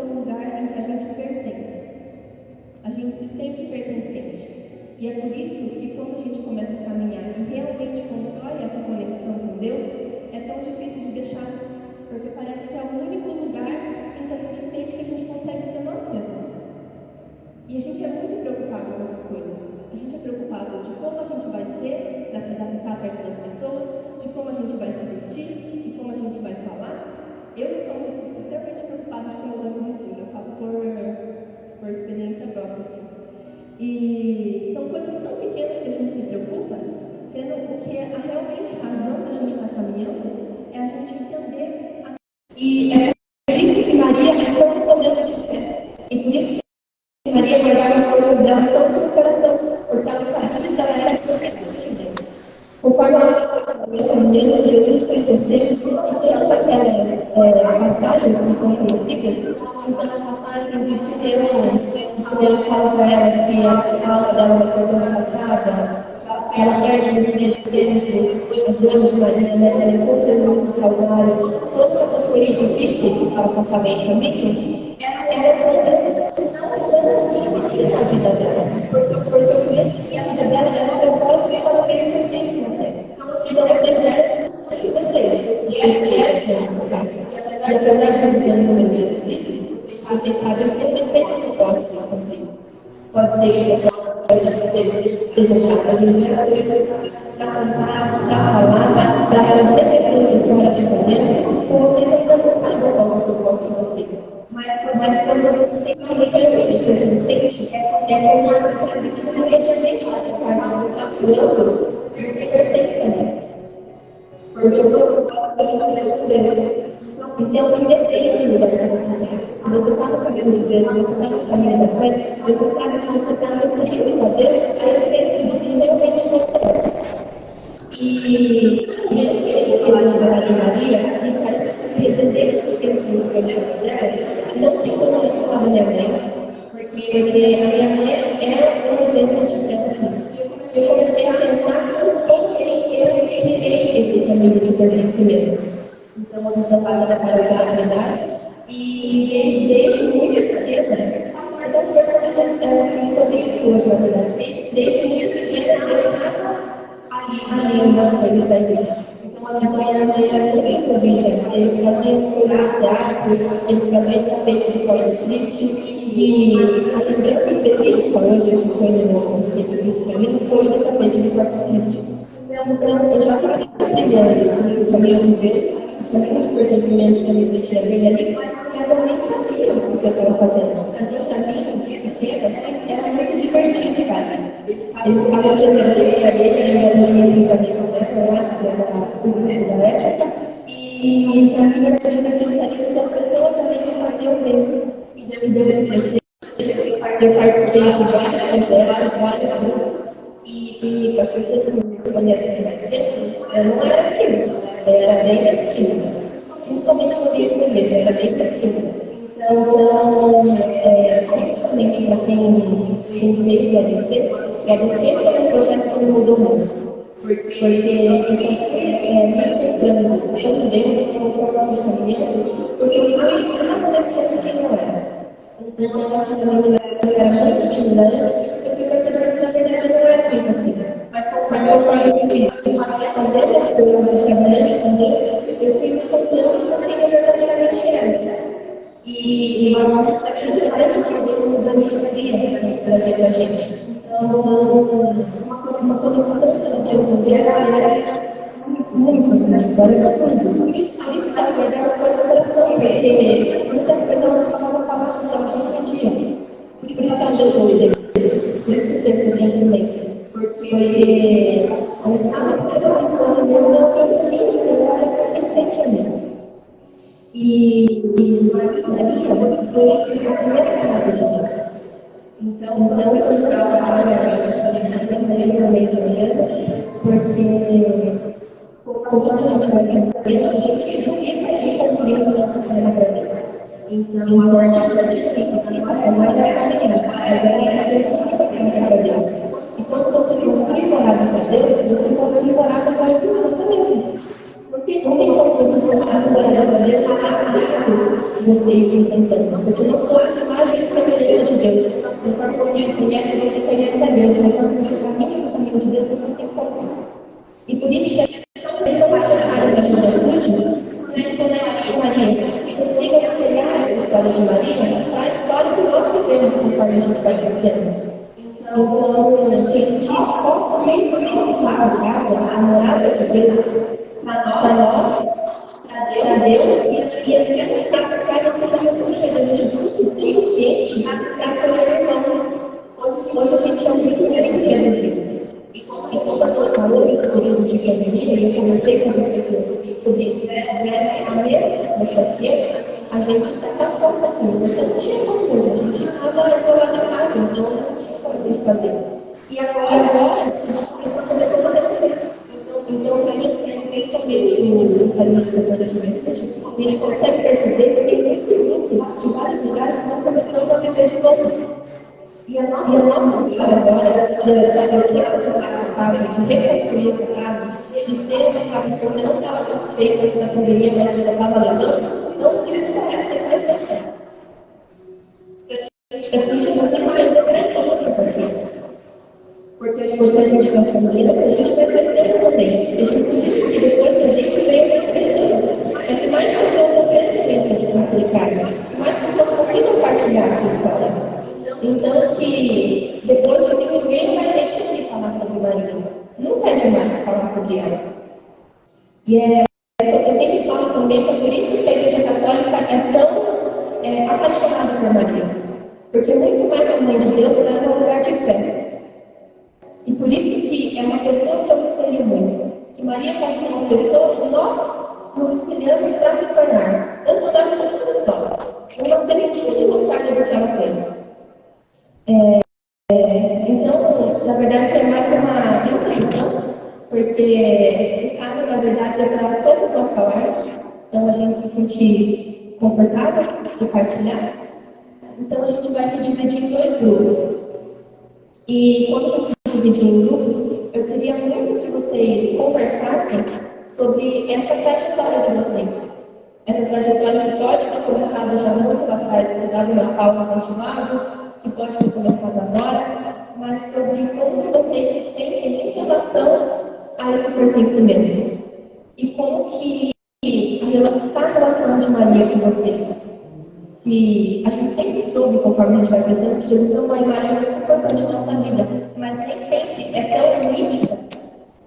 um lugar em que a gente pertence. A gente se sente pertencente. E é por isso que quando a gente começa a caminhar e realmente constrói essa conexão com Deus, é tão difícil de deixar, porque parece que é o único lugar em que a gente sente que a gente consegue ser nós mesmos. E a gente é muito preocupado com essas coisas. A gente é preocupado de como a gente vai ser para se adaptar perto das pessoas, de como a gente vai se vestir, de como a gente vai falar. Eu sou extremamente preocupada de como eu vou me vestir. Eu falo por experiência própria. Assim. E são coisas tão pequenas que a gente se preocupa, sendo o que a realmente razão da gente estar caminhando é a gente entender. E é por isso que Maria é tão modelo de fé. E por isso que Maria guardava as coisas dela tanto no coração, porque ela sabia que ela era sua. Conforme ela foi caminhando, Jesus foi crescendo, e todas aquelas passagens que são conhecidas, então essa passagem de Simeão fala para ela que a alma dela vai ser transportada, ela perde o dia de tempo, as dores de Maria, ela encontra Jesus no Calvário, todas essas coisas difíceis que ela passava em caminho, era na vida dela, porque eu conheço que a vida dela era uma propósito e ela veio também na Terra. Então, vocês e apesar de você não conhecer vocês sabem que vocês têm um propósito lá também. Pode ser que vocês estejam passando para cantar, para falar, para sempre professora aprendendo, ou vocês ainda não sabem qual é o propósito de vocês. Mas quando você tem realmente persistente, é uma coisa que independentemente da pensar que você está atuando, você pertence também. Porque eu sou você. Então, independente do lugar que você está, você está no caminho de Deus, você está no caminho da fé, você está no caminho de Deus, a respeito do que realmente você é. E mesmo que ele fala de Maria, e parece que ele desde que ele foi no caminho dela, não tem como ele falar da minha mãe, porque a minha mãe é um exemplo de fé para mim. Eu comecei a pensar como que eu irei esse caminho de pertencimento. Então, você está fazendo a paralelidade e desde muito pequena, mas eu sei sobre isso hoje, na verdade. Desde muito pequena, eu estava ali nas coisas da igreja. Então, a minha mãe era muito obediente. Eles faziam escolas de teatro, eles faziam tapete de escola de triste, e a lembrança específica hoje que foi no específico para mim foi o tapete de escola triste. Então, eu já estava aprendendo o caminho de Deus, também os pertencimentos que eu me sentia bem ali, mas eu nem sabia o que eu estava fazendo. A minha pequena era muito divertido, cara. Eles estavam lembrando que a ele era os amigos dela, que era o grupo da época, e para mim era divertido que são pessoas também que faziam bem. E deu esse eu participei de vários projetos, vários grupos, e as pessoas que me conhecem mais tempo, não era assim, era bem agressiva, principalmente no Rio de Janeiro, era bem agressiva. Então, principalmente para quem fez a DC foi um projeto que mudou muito. Porque eu só fui me lembrando tão Deus conforme o caminho, porque eu fui nada desse tempo que não era. Então, eu acho que era muito intimidante, eu fui percebendo que na verdade não é assim. Mas conforme eu fazer as coisas, trabalhando com Deus, eu fui me contando quem eu verdadeiramente era. E nós vamos ter várias problemas da minha vida trazer para a gente. Então, uma coisa que a gente era muito assim, por isso que na verdade foi o coração, porque muitas pessoas falavam que a gente entendia. Por isso que ela deixou esse texto de silêncio. Porque eu estava preparando o meu pensamento, eu era sentimento. E Maria foi a primeira casa de Deus. Então, eu fui trabalhar na vez da manhã, porque como a gente vai ver, a gente precisa ir cumprir o nosso plano para Deus. Então, a ordem da disciplina é mais da caminhada, para Deus. E quando você construir morada para Deus, você construir morada para si mesmo. não tem como você falar do brasileiro rápido vocês enfrentando. Porque não só as imagens e semelhança de Deus. Conforme você conhece, você conhece a Deus. Conforme você caminha no caminho de Deus, você se encontra. E por isso que é tão necessário na juventude, na Maria, consiga espelhar a história de Maria para a história que nós vivemos conforme a gente vai crescendo. Então, a gente possa principar a morada de Deus para nós, para Deus, e essa capacidade de ser suficiente para acolher o irmão. Hoje a gente é um grupo muito reduzido. E como a gente falou nesse período de pandemia, e eu conversei com as pessoas sobre isso, a mesma a gente se afastou um pouquinho, porque não tinha como coisa, a gente estava isolado em casa, então não tinha como a gente fazer. E agora a gente precisa fazer como deve. Então, se a gente sempre também o saúde do setor da juventude, a gente consegue perceber que tem muitos grupos de vários lugares que estão começando a viver de novo. E a nossa vida agora, de reconstruir essa casa, de reconstruir essa casa, de ser uma casa que você não estava satisfeito antes da pandemia, mas você estava levando, não tem essa você vai ter. Precisa você conhecer grande coisa, porque a gente vai fazer, a gente vai crescer também. A gente precisa que depois a gente venha as pessoas. Mas que mais pessoas vão ter experiência de complicar, mais pessoas consigam partilhar a sua história. Então, que depois de ninguém vai ter que falar sobre Maria. Nunca é demais falar sobre ela. E eu sempre falo também que é por isso que a Igreja Católica é tão apaixonada por Maria. Porque muito mais a mãe de Deus ela é um lugar de fé. E por isso que é uma pessoa que eu me espelho muito. Que Maria pode ser uma pessoa que nós nos espelhamos para se tornar. Tanto dar um pouquinho só. Uma sementinha de mostarda do que ela tem. Então, na verdade, é mais uma introdução, porque o caso, na verdade, é para todos nós falarmos, então a gente se sentir confortável de partilhar. Então, a gente vai se dividir em dois grupos. E quando a gente se dividir em grupos, eu queria muito que vocês conversassem sobre essa trajetória de vocês. Essa trajetória que pode ter começado já muito lá atrás, que dava uma pausa continuada, que pode ter começado agora, mas sobre como que vocês se sentem em relação a esse pertencimento. E como que está a relação de Maria com vocês. Se a gente sempre soube, conforme a gente vai crescendo, que Jesus é uma imagem muito importante na nossa vida, mas nem sempre é tão nítida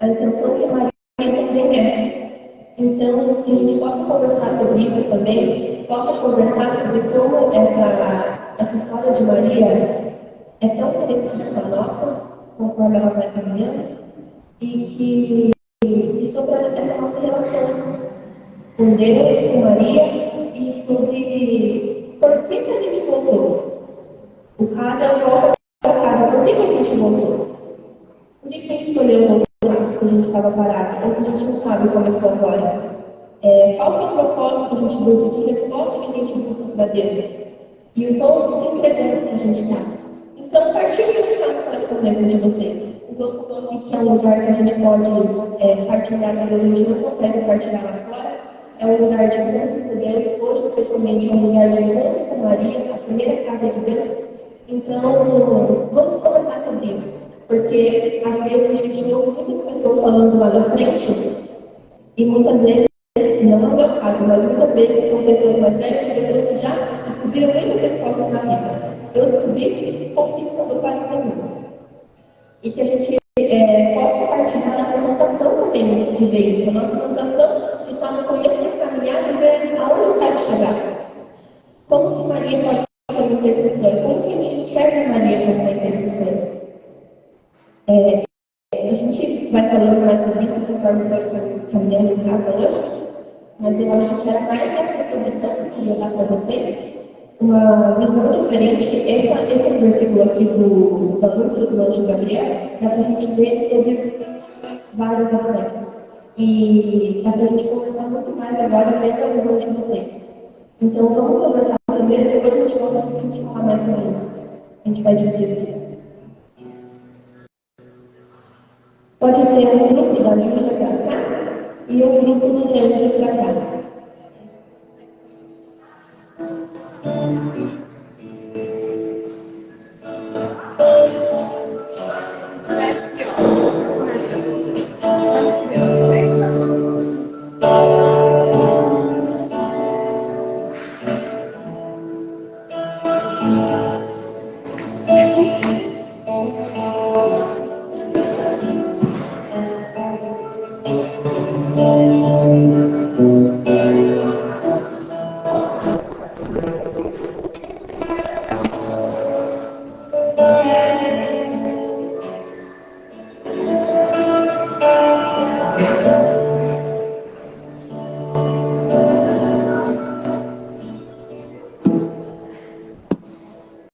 a intenção de Maria também é. Então, que a gente possa conversar sobre isso também, possa conversar sobre como essa história de Maria é tão parecida com a nossa, conforme ela vai caminhando, e sobre essa nossa relação com Deus, com Maria, e sobre por que a gente voltou. O caso é o volta para casa. Por que a gente voltou? Por que a gente escolheu voltar se a gente estava parado? Ou se a gente não sabe e começou agora? Qual é o propósito que a gente busca? Que resposta que a gente busca para Deus? E o quão se entregando que a gente está. Então, partilhe o que está no coração mesmo de vocês. O grupo aqui que é um lugar que a gente pode partilhar, mas a gente não consegue partilhar lá fora. É um lugar de encontro com Deus. Hoje, especialmente, é um lugar de encontro com Maria, a primeira casa de Deus. Então, vamos conversar sobre isso. Porque, às vezes, a gente ouve muitas pessoas falando lá na frente, e muitas vezes, não é o meu caso, mas muitas vezes são pessoas mais velhas, pessoas que já descobriram muitas respostas na vida. Eu descobri pouquíssimas ou quase nenhuma. E que a gente possa partilhar a nossa sensação também de ver isso, a nossa sensação de estar no começo da caminhada e ver aonde vai chegar. Como que Maria pode ser uma intercessora? Como que a gente enxerga Maria como uma intercessora? A gente vai falando mais sobre isso conforme for caminhando em casa hoje, mas eu acho que era mais essa introdução que eu queria dar para vocês, uma visão diferente. Esse versículo aqui do anúncio do anjo Gabriel, dá para a gente ver sobre vários aspectos. E dá para a gente conversar muito mais agora vendo a visão de vocês. Então vamos conversar primeiro, depois a gente volta para a gente falar mais sobre isso. A gente vai dividir assim. Pode ser um grupo da Júlia para cá e o grupo do tempo para cá.